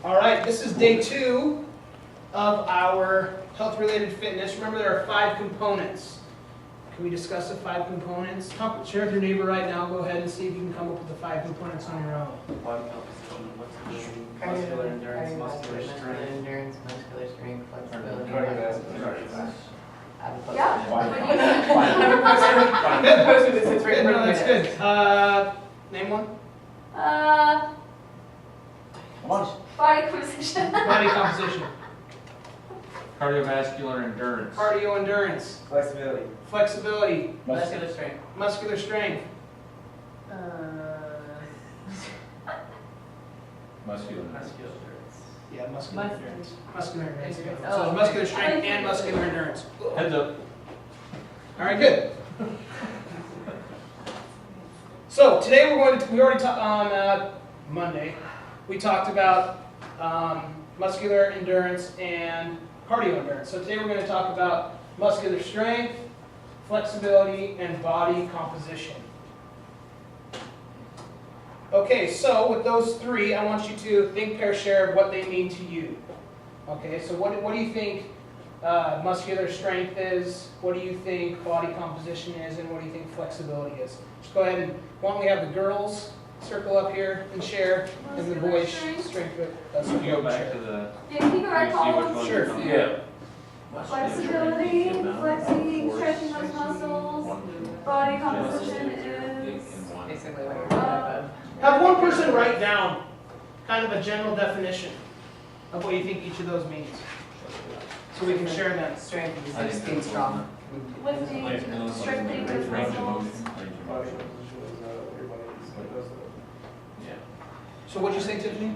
All right, this is day 2 of our health-related fitness. Remember, there are 5 components. Can we discuss the 5 components? Share with your neighbor right now. Go ahead and see if you can come up with the 5 components on your own. Body composition, muscular endurance, muscular strength. Endurance, muscular strength, flexibility. Cardiovascular. Yeah. Good, no, that's good. Name one. Body composition. Body composition. Cardiovascular endurance. Cardio endurance. Flexibility. Flexibility. Muscular strength. Muscular strength. Muscular. Yeah, muscular endurance. Muscular endurance. Endurance. So Oh, there's muscular okay. strength and muscular endurance. Heads up. All right, good. So today we already talked on Monday, we talked about muscular endurance and cardio endurance. So today we're going to talk about muscular strength, flexibility, and body composition. Okay, so with those 3, I want you to think, pair, share what they mean to you. Okay, so what do you think muscular strength is? What do you think body composition is? And what do you think flexibility is? Just go ahead and, why don't we have the girls circle up here and share, and the boys strength. Can you go back to the? Yeah, can you go back to all of them? Sure. Yeah. Flexibility, flexing, stretching those muscles. Body composition is. Basically what you're talking about. Have one person write down kind of a general definition of what you think each of those means, so we can share them. Strength, you said just being strong. Lifting, strengthening those muscles. Body composition is everybody's. Yeah. So what'd you say, Tiffany?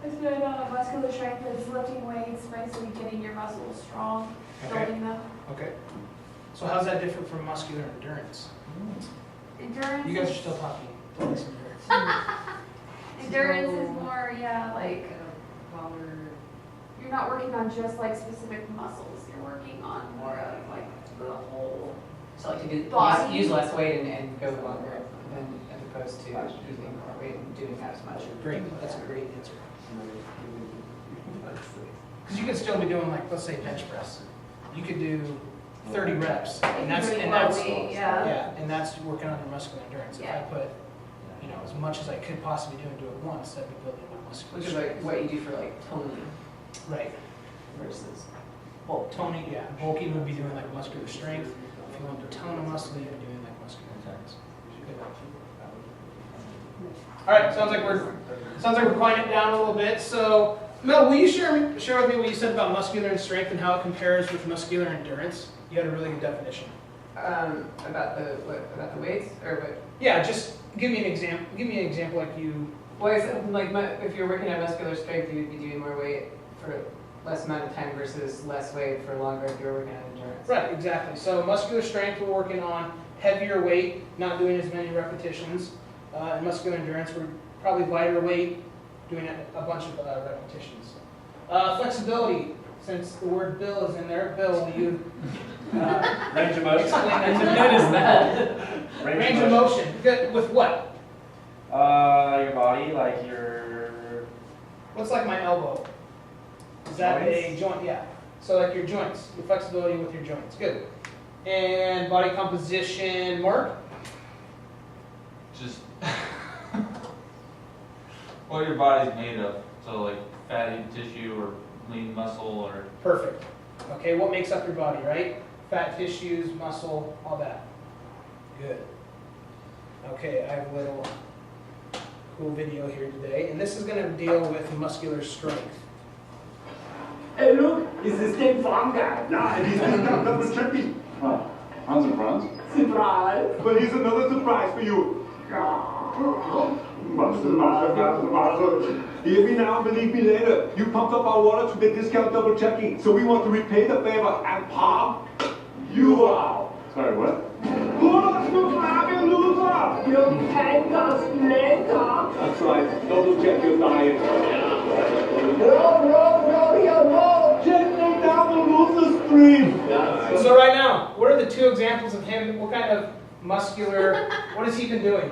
I said muscular strength is lifting weights, basically getting your muscles strong, Okay. building them. Okay. So how's that different from muscular endurance? Endurance. You guys are is- still talking. Endurance. Endurance is more, yeah, like you're not working on just like specific muscles. You're working on more of like the whole. So like to do, Body. use less weight and go longer than as opposed to using more weight and doing that as much. Great. That's a great answer. Because you could still be doing, like, let's say bench press. You could do 30 reps, and that's yeah. and that's working on your muscular endurance. If I Yeah. put, as much as I could possibly do and do it once, that'd be building my muscular Which is strength. like what you do for like toning Right. versus. Well, toning, yeah. Bulking would be doing like muscular strength. If you want to tone a muscle, you'd be doing like muscular endurance. Good. All right. Sounds like we're quieting it down a little bit. So, Mel, will you share with me what you said about muscular strength and how it compares with muscular endurance? You had a really good definition. About the weights or what? Yeah, just give me an example. Give me an example like you. Well, if you're working on muscular strength, you'd be doing more weight for less amount of time versus less weight for longer if you're working on endurance. Right, exactly. So muscular strength, we're working on heavier weight, not doing as many repetitions. And muscular endurance, we're probably lighter weight, doing a bunch of repetitions. Flexibility, since the word Bill is in there, Bill, will you Range of motion. explain that to me? Notice that. Range of motion. Good. With what? Your body, like your What's like my elbow? Is that a Joints? joint? Yeah. So like your joints, your flexibility with your joints. Good. And body composition, Mark? Just what your body's made of. So like fatty tissue or lean muscle or. Perfect. Okay, what makes up your body, right? Fat tissues, muscle, all that. Good. Okay, I have a little cool video here today, and this is going to deal with muscular strength. Hey, look, it's the same farm guy. Yeah, and he's gonna come double check me. Oh, I'm surprised. Surprise. But here's another surprise for you. Master. Hear me now, believe me later. You pumped up our water to get discount double checking, so we want to repay the favor and pump you out. Sorry, what? Look, you fucking loser! You thank us later. That's right. Double check your diet. No, here, no. Gently down the loser stream. So right now, what are the 2 examples of him? What kind of muscular, what has he been doing?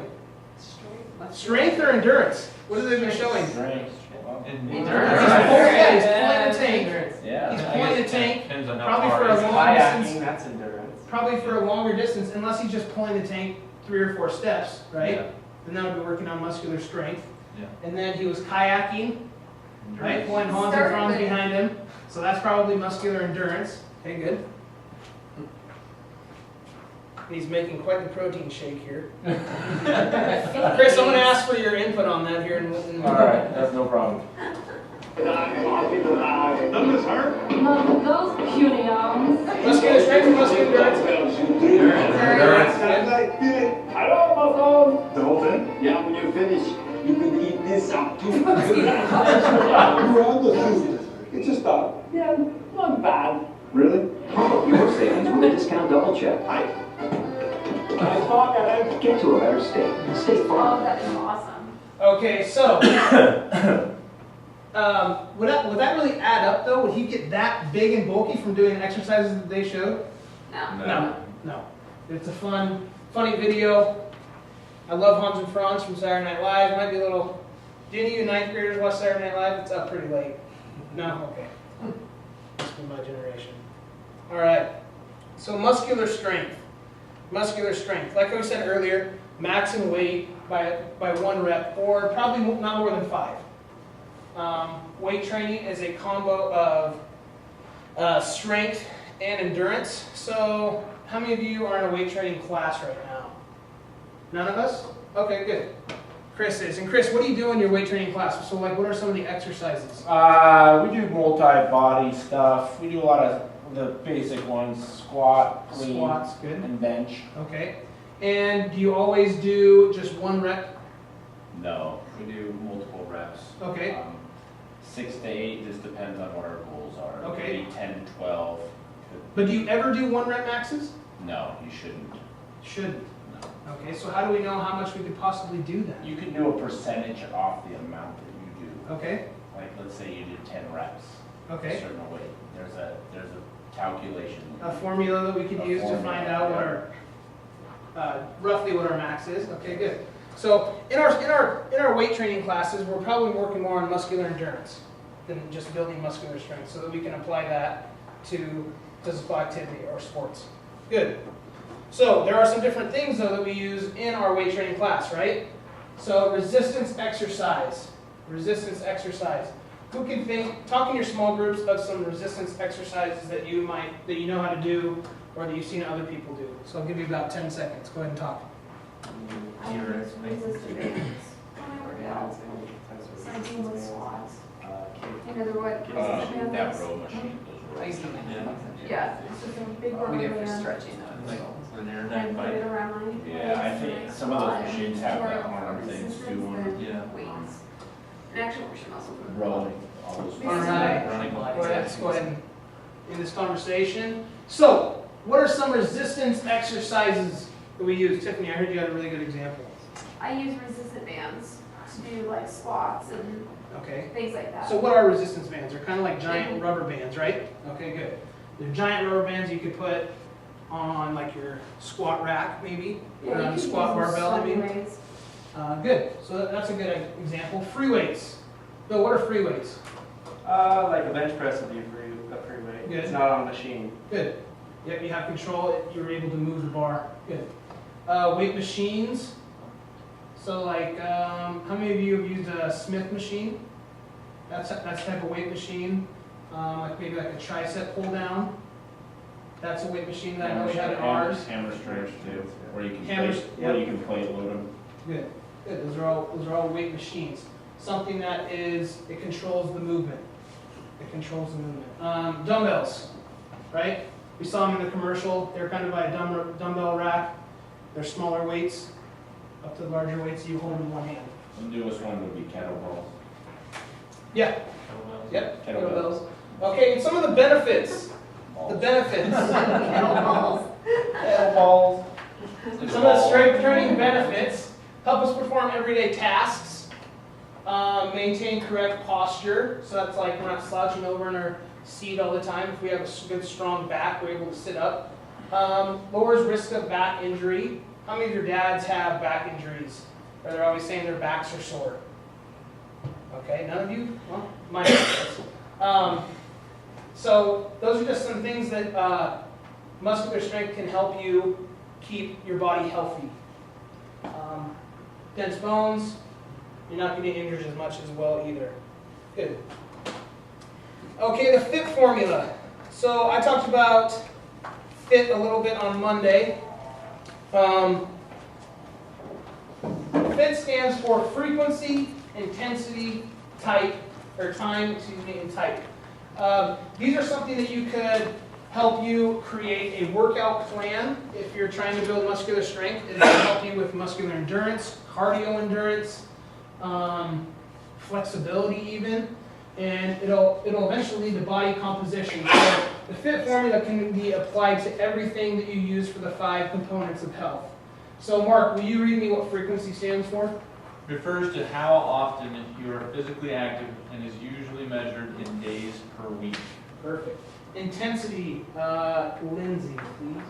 Strength or endurance? What have they been showing? Strength. Well, And Endurance. Yeah, he's pulling the tank. Endurance. yeah. He's I pulling guess the it tank, depends on how probably far for it a is. long Kayaking, distance. that's endurance. Probably for a longer distance, unless he's just pulling the tank 3 or 4 steps, right? Yeah. Then that would be working on muscular strength. Yeah. And then he was kayaking, right? Endurance. Pulling Hans and Franz behind him. So that's probably muscular endurance. Okay, good. He's making quite the protein shake here. Chris, I'm gonna ask for your input on that here in a All right, that's no problem. Numbers hurt? Those puny arms. Muscular strength or muscular endurance? Endurance. Like, feel it. Hello, muscle. The whole thing? Yeah, when you finish, you can eat this up too. You understood. It's just that. Yeah, not bad. Really? Your savings with a discount double check. I thought I had Get to a better state. State Oh, Farm. that is awesome. Okay, so would that really add up though? Would he get that big and bulky from doing exercises that they showed? No. No. It's a funny video. I love Hans and Franz from Saturday Night Live. It might be a little. Do any of you 9th graders watch Saturday Night Live? It's up pretty late. No? Okay. Must be my generation. All right. So muscular strength. Muscular strength. Like I said earlier, max and weight by 1 rep, or probably not more than 5. Weight training is a combo of strength and endurance. So how many of you are in a weight training class right now? None of us? Okay, good. Chris is. And Chris, what do you do in your weight training class? So like, what are some of the exercises? We do multi-body stuff. We do a lot of the basic ones: squat, clean, Squats, good. and bench. Okay. And do you always do just 1 rep? No, we do multiple reps. Okay. 6 to 8, just depends on what our goals are. Okay. Maybe 10 to 12. But do you ever do 1 rep maxes? No, you shouldn't. Shouldn't. No. Okay, so how do we know how much we could possibly do then? You can do a percentage off the amount that you do. Okay, Like, let's say you did 10 reps. A okay. certain weight. There's a calculation. A formula that we could A use to formula, find out what yeah. our, roughly what our max is. Okay, good. So in our weight training classes, we're probably working more on muscular endurance than just building muscular strength, so that we can apply that to physical activity or sports. Good. So there are some different things though that we use in our weight training class, right? So resistance exercise. Resistance exercise. Who can talk in your small groups of some resistance exercises that you know how to do or that you've seen other people do. So I'll give you about 10 seconds. Go ahead and talk. I use resistant bands when I work out. Something with squats. You know, they're what? resistant That bands? row machine, I used to make that. Yeah, it's just a big rubber We do it for band. stretching though. Like, when they're And neck put bite. it around my legs. Yeah, I think and I some of those squat and machines have work that on arm things resistance too, and Yeah. weights. And actually works your muscles. rowing, all those. All right. Running. Go ahead, let's go ahead and end this conversation. So, what are some resistance exercises that we use? Tiffany, I heard you had a really good example. I use resistant bands to do like squats and Okay. things like that. So what are resistance bands? They're kind of like giant rubber bands, right? Okay, good. They're giant rubber bands you could put on like your squat rack, maybe, Yeah, or you on the can squat use them barbell, I some mean. ways. Good. So that's a good example. Free weights. Bill, what are free weights? Like a bench press would be a free weight. Good. It's not on a machine. Good. Yep, you have control. You're able to move the bar. Good. Weight machines. So like, how many of you have used a Smith machine? That's type of weight machine. Like maybe like a tricep pull down. That's a weight machine that I know we had at ours. Hammer strength too, where you can Hammers, plate, yep. where you can plate load them. Good. Good. Those are all weight machines. Something that it controls the movement. It controls the movement. Dumbbells, right? We saw them in the commercial. They're kind of by a dumbbell rack. They're smaller weights, up to larger weights you hold in one hand. The newest one would be kettlebells. Yeah. Kettlebells. Yep. Kettlebells. Okay, and some of the benefits. The benefits. Kettlebells. Kettlebells. Some of the strength training benefits help us perform everyday tasks, maintain correct posture, so that's like we're not slouching over in our seat all the time. If we have a good strong back, we're able to sit up. Lowers risk of back injury. How many of your dads have back injuries? Or they're always saying their backs are sore. Okay, none of you? Well, mine is. So those are just some things that muscular strength can help you keep your body healthy. Dense bones, you're not going to get injured as much as well either. Good. Okay, the FIT formula. So I talked about FIT a little bit on Monday. FIT stands for frequency, intensity, type, or time, and type. These are something that you could help you create a workout plan if you're trying to build muscular strength. It will help you with muscular endurance, cardio endurance, flexibility even, and it'll eventually lead to body composition. So the FIT formula can be applied to everything that you use for the 5 components of health. So Mark, will you read me what frequency stands for? Refers to how often you are physically active and is usually measured in days per week. Perfect. Intensity, Lindsay, please.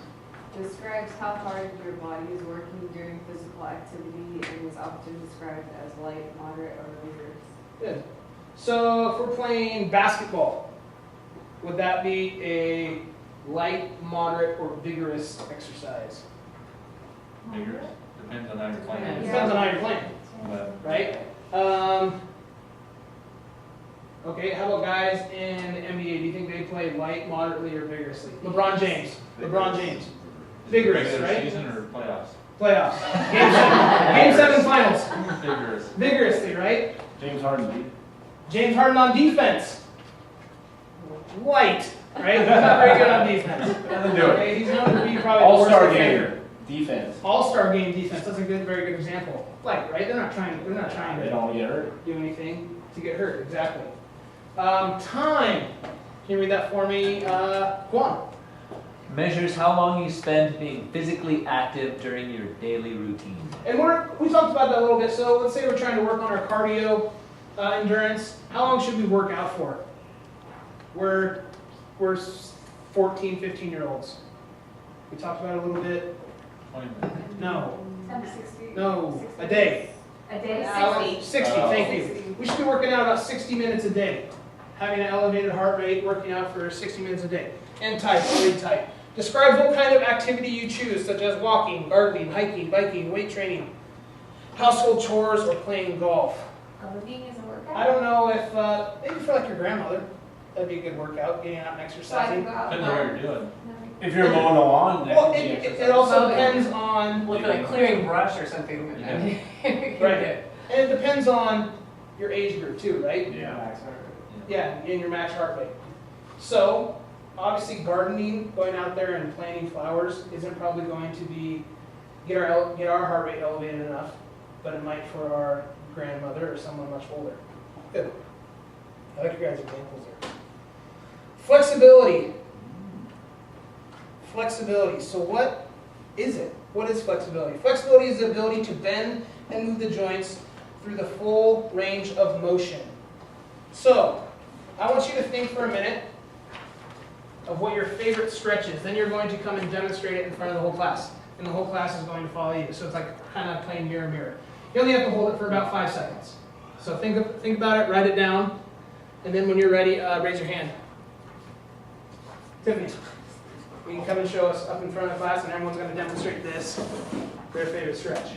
Describes how hard your body is working during physical activity and is often described as light, moderate, or vigorous. Good. So if we're playing basketball, would that be a light, moderate, or vigorous exercise? Vigorous. Depends on how you're playing. Yeah. Depends on how you're playing, But right? Okay, how about guys in the NBA? Do you think they play light, moderately, or vigorously? LeBron James. LeBron James. Vigorous, regular right? season or playoffs? Playoffs. Game 7 finals. Vigorous. Vigorously, right? James Harden. James Harden on defense. Light, right? He's not very good on defense. Doesn't do it. Okay, he's known to be probably the All-star worst game defender. defense. All-star game defense. That's a very good example. Light, right? They're not trying They to don't get hurt. do anything to get hurt. Exactly. Time. Can you read that for me, Quan? Measures how long you spend being physically active during your daily routine. And we talked about that a little bit. So let's say we're trying to work on our cardio endurance. How long should we work out for? We're 14, 15-year-olds. We talked about it a little bit. 20 minutes. No. 10 to 60. No. A day. A day, How long? 60. 60, thank you. We should be working out about 60 minutes a day. Having an elevated heart rate, working out for 60 minutes a day. And type, read type. Describes what kind of activity you choose, such as walking, gardening, hiking, biking, weight training, household chores, or playing golf. Gardening is a workout? I don't know if, maybe for like your grandmother, that'd be a good workout, getting out and So I can exercising. go out. Depends on what you're doing. If you're mowing the lawn, that Well, could be it exercise. also Well, depends on, With like clearing brush or something. Yeah. I mean, right, and it depends on your age group too, right? Yeah. Max heart rate. Yeah, and your max heart rate. So, obviously gardening, going out there and planting flowers isn't probably going to be, get our heart rate elevated enough, but it might for our grandmother or someone much older. Good. I like your guys' examples there. Flexibility. Flexibility. So what is it? What is flexibility? Flexibility is the ability to bend and move the joints through the full range of motion. So, I want you to think for a minute of what your favorite stretch is. Then you're going to come and demonstrate it in front of the whole class. And the whole class is going to follow you. So it's like kind of playing mirror, mirror. You only have to hold it for about 5 seconds. So think about it, write it down, and then when you're ready, raise your hand. Tiffany, you can come and show us up in front of the class, and everyone's going to demonstrate this, their favorite stretch.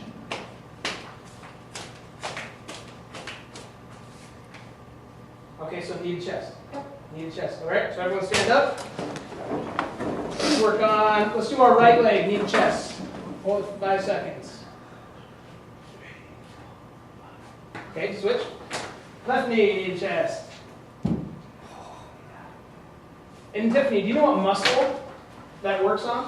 Okay, so knee to chest. Knee to chest. All right, so everyone stand up. Let's do our right leg, knee to chest. Hold it for 5 seconds. Okay, switch. Left knee, knee to chest. And Tiffany, do you know what muscle that works on?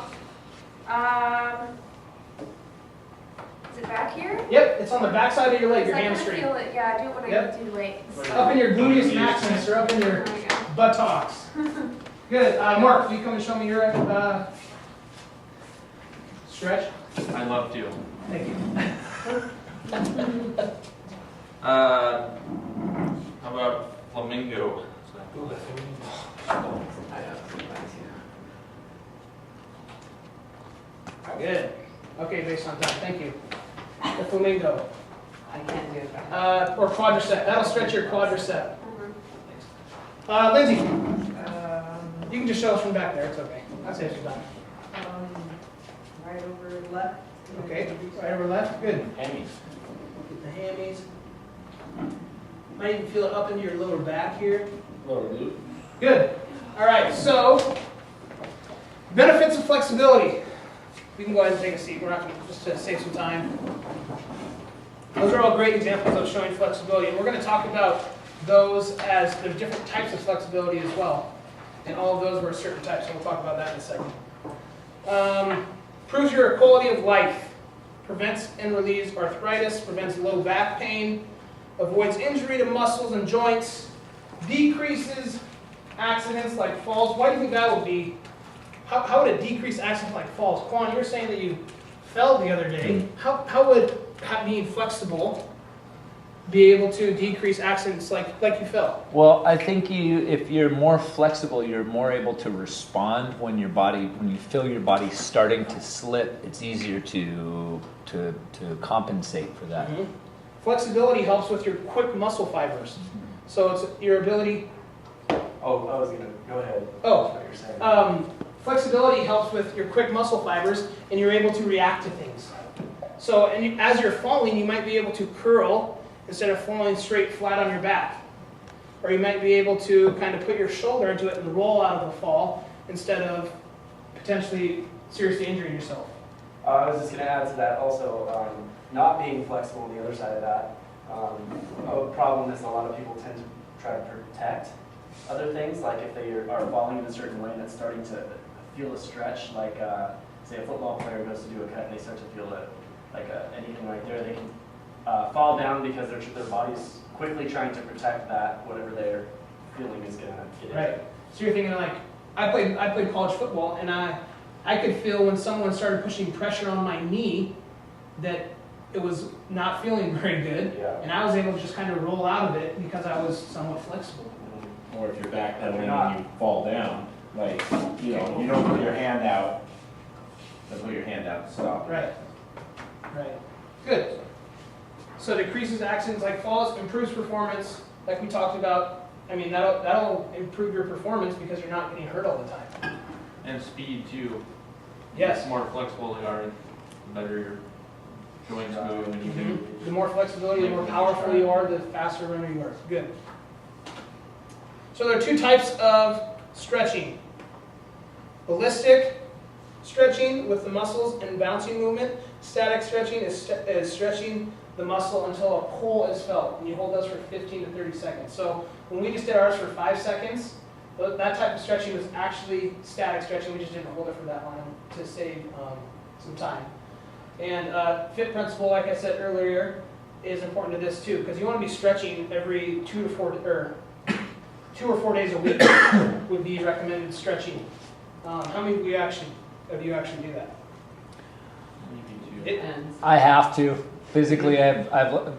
Is it back here? Yep, it's on the back side of your leg, your I kinda hamstring. feel it, yeah, I do it when Yep. I do weights. Up in your gluteus maximus or up in your There we go. buttocks. Good. Mark, will you come and show me your stretch? I'd love to. Thank you. How about flamingo? Good. Okay, based on time. Thank you. The flamingo. I can't do it. Or quadricep. That'll stretch your quadricep. Lindsay, you can just show us from back there. It's okay. I'll say she's done. Right over left. Okay, right over left. Good. Hammies. Get the hammies. Might even feel it up into your lower back here. Lower glute. Good. All right, so benefits of flexibility. We can go ahead and take a seat. We're not going to, just to save some time. Those are all great examples of showing flexibility, and we're going to talk about those as there's different types of flexibility as well. And all of those were certain types, so we'll talk about that in a second. Improves your quality of life. Prevents and relieves arthritis, prevents low back pain, avoids injury to muscles and joints, decreases accidents like falls. Why do you think that would be? How would it decrease accidents like falls? Quan, you were saying that you fell the other day. How would being flexible be able to decrease accidents like you fell? Well, I think if you're more flexible, you're more able to respond when you feel your body starting to slip. It's easier to compensate for that. Mm-hmm. Flexibility helps with your quick muscle fibers. So it's your ability. Oh, I was gonna go ahead. Oh, That's what you're saying. Flexibility helps with your quick muscle fibers, and you're able to react to things. So, as you're falling, you might be able to curl instead of falling straight flat on your back. Or you might be able to kind of put your shoulder into it and roll out of the fall instead of potentially seriously injuring yourself. I was just going to add to that also, not being flexible on the other side of that. A problem is a lot of people tend to try to protect other things, like if they are falling in a certain way and it's starting to feel a stretch, like say a football player goes to do a cut and they start to feel anything right there, they can fall down because their body's quickly trying to protect that, whatever they're feeling is going to get in. Right. So you're thinking like, I played college football, and I could feel when someone started pushing pressure on my knee that it was not feeling very good, Yeah. and I was able to just kind of roll out of it because I was somewhat flexible. Or if you're backpedaling and you fall down, like, you don't put your hand out. Don't put your hand out to stop. Right. Right. Good. So it decreases accidents like falls, improves performance, like we talked about. I mean, that'll improve your performance because you're not getting hurt all the time. And speed too. Yes. The more flexible you are, the better your joints move, and you can. The more flexibility, the more powerful you are, the faster runner you are. Good. So there are two types of stretching. Ballistic stretching with the muscles and bouncing movement. Static stretching is stretching the muscle until a pull is felt, and you hold those for 15 to 30 seconds. So when we just did ours for 5 seconds, that type of stretching was actually static stretching. We just didn't hold it for that long to save some time. And FIT principle, like I said earlier, is important to this too, because you want to be stretching every 2 or 4 days a week would be recommended stretching. How many of you actually do that? Depends. I have to. Physically, I've a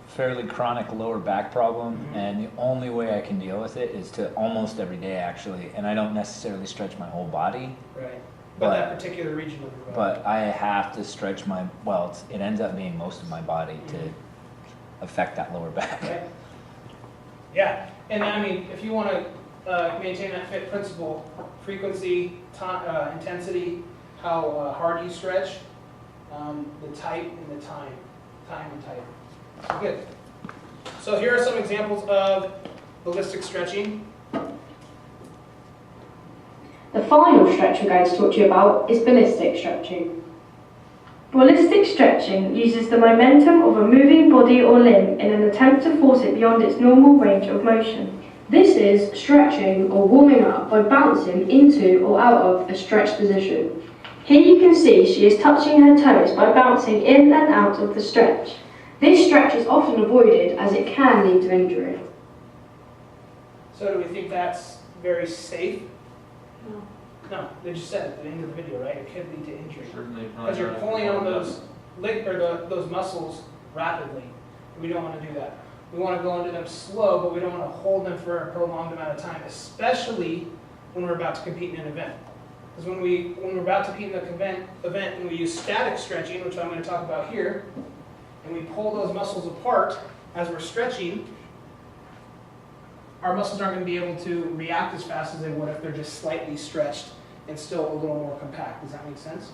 fairly chronic lower back problem, and the only way I can deal with it is to almost every day actually, and I don't necessarily stretch my whole body. Right. But that particular region of your body. But I have to stretch it ends up being most of my body to affect that lower back. Right. Yeah, and I mean, if you want to maintain that FIT principle, frequency, intensity, how hard you stretch, the type and the time and type. So good. So here are some examples of ballistic stretching. The final stretch we're going to talk to you about is ballistic stretching. Ballistic stretching uses the momentum of a moving body or limb in an attempt to force it beyond its normal range of motion. This is stretching or warming up by bouncing into or out of a stretched position. Here you can see she is touching her toes by bouncing in and out of the stretch. This stretch is often avoided as it can lead to injury. So do we think that's very safe? No, they just said at the end of the video, right? It could lead to injury. Certainly. Because you're pulling on those those muscles rapidly. We don't want to do that. We want to go into them slow, but we don't want to hold them for a prolonged amount of time, especially when we're about to compete in an event. Because when we're about to compete in an event and we use static stretching, which I'm going to talk about here, and we pull those muscles apart as we're stretching, our muscles aren't going to be able to react as fast as they would if they're just slightly stretched and still a little more compact. Does that make sense?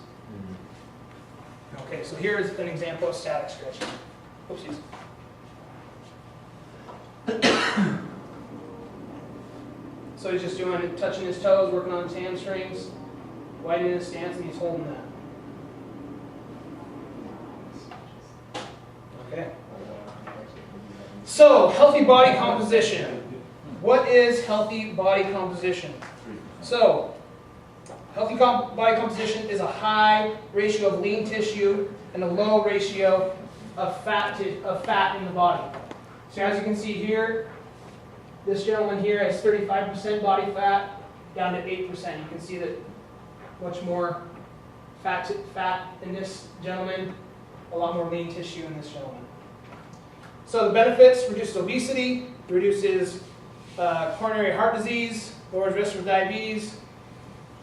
Okay, so here's an example of static stretching. Oopsies. So he's just doing it, touching his toes, working on his hamstrings, widening his stance, and he's holding that. Okay. So, healthy body composition. What is healthy body composition? So, healthy body composition is a high ratio of lean tissue and a low ratio of fat in the body. So as you can see here, this gentleman here has 35% body fat down to 8%. You can see that much more fat in this gentleman, a lot more lean tissue in this gentleman. So the benefits: reduces obesity, reduces coronary heart disease, lowers risk of diabetes,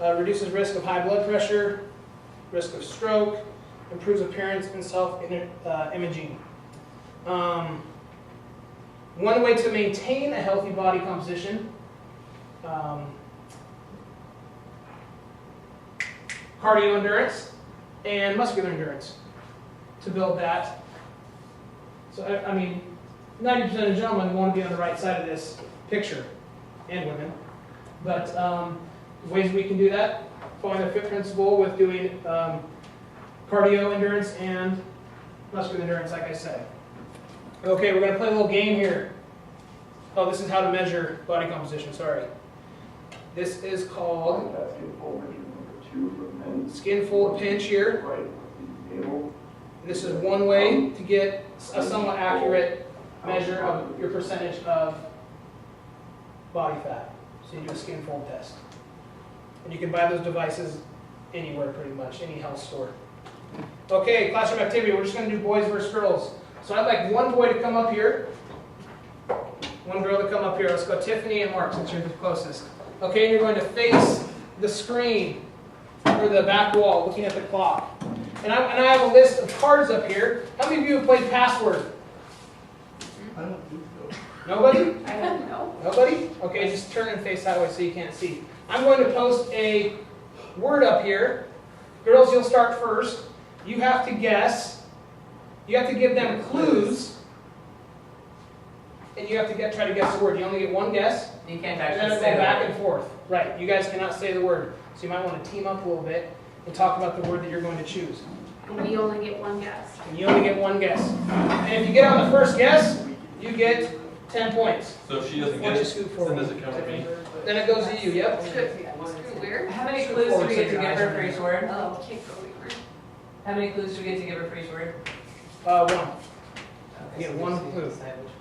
reduces risk of high blood pressure, risk of stroke, improves appearance and self-imaging. One way to maintain a healthy body composition, cardio endurance and muscular endurance to build that. So, I mean, 90% of gentlemen want to be on the right side of this picture, and women. But ways we can do that, following the FIT principle with doing cardio endurance and muscular endurance, like I said. Okay, we're going to play a little game here. Oh, this is how to measure body composition, sorry. This is called skin fold pinch here. This is one way to get a somewhat accurate measure of your percentage of body fat. So you do a skin fold test. And you can buy those devices anywhere pretty much, any health store. Okay, classroom activity. We're just going to do boys versus girls. So I'd like one boy to come up here, one girl to come up here. Let's go Tiffany and Mark since you're the closest. Okay, and you're going to face the screen or the back wall looking at the clock. And I have a list of cards up here. How many of you have played Password? I don't think so. Nobody? I don't know. Nobody? Okay, just turn and face that way so you can't see. I'm going to post a word up here. Girls, you'll start first. You have to guess. You have to give them clues. And you have to try to guess the word. You only get one guess. You can't And then actually go say back and forth. Right. You guys cannot say the word. So you might want to team up a little bit and talk about the word that you're going to choose. And we only get one guess. And you only get one guess. And if you get on the first guess, you get 10 points. So if she doesn't Why get don't you it, scoot then forward? does it come to me? Then it goes to you, yep. Scoot where? How many clues do we get to give her for each word? Oh, can't go anywhere. How many clues do we get to give her for each word? One. Okay, You get so we one just need to clue. decide which-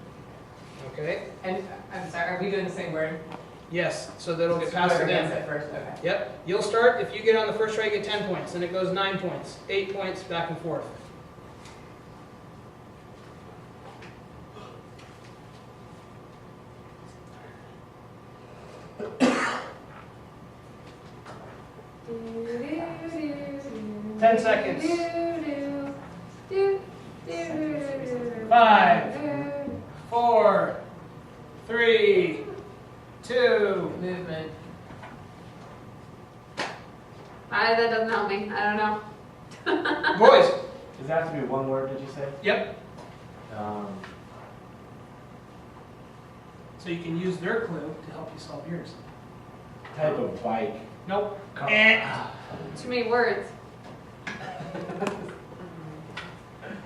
Okay? And, I'm sorry, are we doing the same word? Yes, so that'll get So passed to whoever gets them. it first, okay. Yep. You'll start. If you get on the first try, you get 10 points. Then it goes 9 points, 8 points, back and forth. Do-do-do-do. 10 seconds. Do-do. Do-do-do-do. 5, Do-do. 4, 3, 2. Movement. That doesn't help me. I don't know. Boys. Does that have to be one word, did you say? Yep. So you can use their clue to help you solve yours. Type of bike. Nope. Too many words.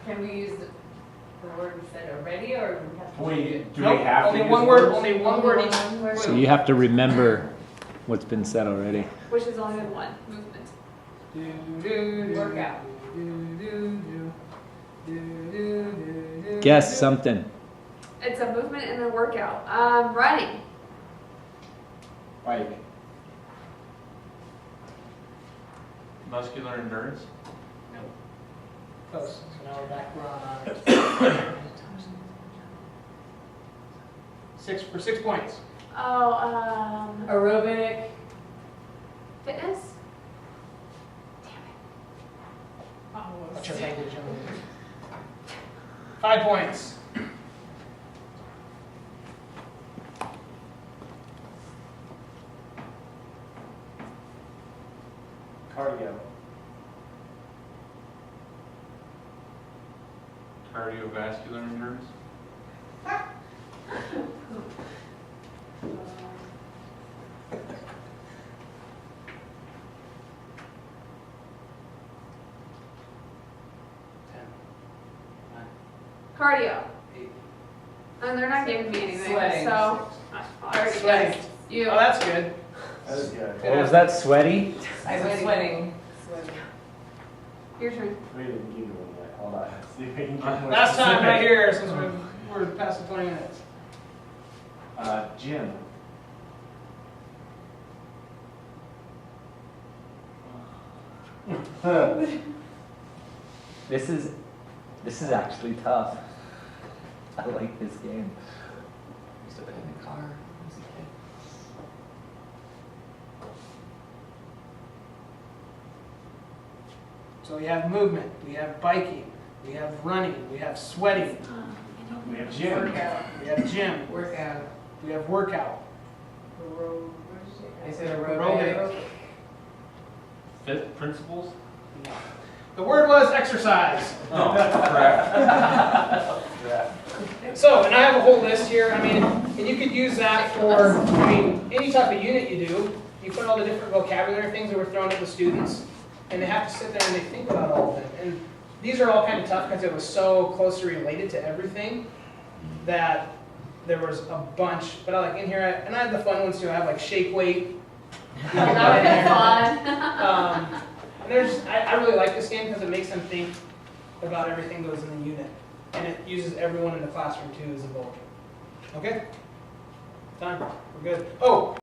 Can we use the word we said already, or we have to? Do Nope. we have to Only use one word. words? Only one word each. One word. So you have to remember what's been said already. Which is only one movement. Workout. Guess something. It's a movement and a workout. Running. Bike. Muscular endurance? Close. So now we're back on 6 for 6 points. Oh, Aerobic. fitness. What's your language? 5 points. Cardio. Cardiovascular endurance. Cardio. And they're not giving me anything, Sweating. so I already Sweating. guessed. You. Oh, that's good. That is good. What was that, sweaty? I was sweating. Your turn. We didn't give you one yet. Hold on. See if we can get more Last time right specific. here, since we're past the 20 minutes. Gym. This is actually tough. I like this game. Used to play in the car as a kid. So we have movement, we have biking, we have running, we have sweating, We have gym. Workout. we have gym, Workout. we have workout. I said Aerobic. aerobic. Fifth principles? The word was exercise. Oh, correct. Yeah. So, and I have a whole list here, I mean, and you could use that for, I mean, any type of unit you do, you put all the different vocabulary things that were thrown at the students, and they have to sit there and they think about all of them. And these are all kind of tough because it was so closely related to everything that there was a bunch, but I like in here, and I have the fun ones too, I have like shake weight. That would be fun. And there's, I really like this game because it makes them think about everything that goes in the unit. And it uses everyone in the classroom too as a bulletin. Okay? Done. We're good. Oh,